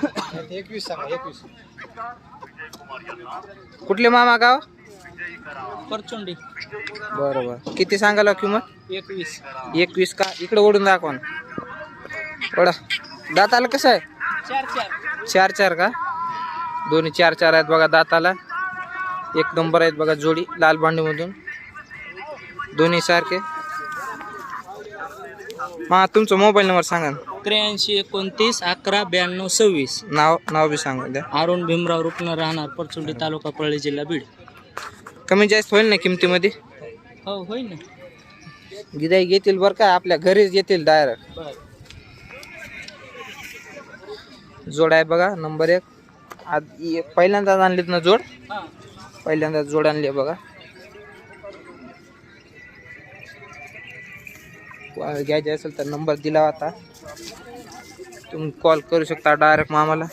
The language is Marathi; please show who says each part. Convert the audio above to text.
Speaker 1: 21 सांगा 21.
Speaker 2: कुठले मामा गाव?
Speaker 1: परचुंडी.
Speaker 2: बरोबर. किती सांगायला किंमत?
Speaker 1: 21.
Speaker 2: 21 का? इकडे ओढून दाखवा ना. ओढा. दाताला कसं आहे?
Speaker 1: 4
Speaker 2: चार चार का? दोन्ही 4 आहेत बघा दाताला. एक नंबर आहेत बघा जोडी लाल भांडीमधून. दोन्ही सारखे. हा तुमचा मोबाईल नंबर सांगा ना.
Speaker 1: 83 29 11 92 26.
Speaker 2: नाव बी सांगा द्या.
Speaker 1: अरुण भीमराव रुपन, राहणार परचुंडी, तालुका परळी, जिल्हा बीड.
Speaker 2: कमी जास्त होईल ना किमतीमध्ये?
Speaker 1: हो होईल ना.
Speaker 2: गिराई घेतील बरं का, आपल्या घरीच येतील डायरेक्ट.
Speaker 1: बर.
Speaker 2: जोड आहे बघा नंबर 1. आज पहिल्यांदाच आणलीत ना जोड?
Speaker 1: हां.
Speaker 2: पहिल्यांदाच जोड आणली बघा. घ्यायचे असेल तर नंबर दिला होता, तुम्ही कॉल करू शकता डायरेक्ट मामाला.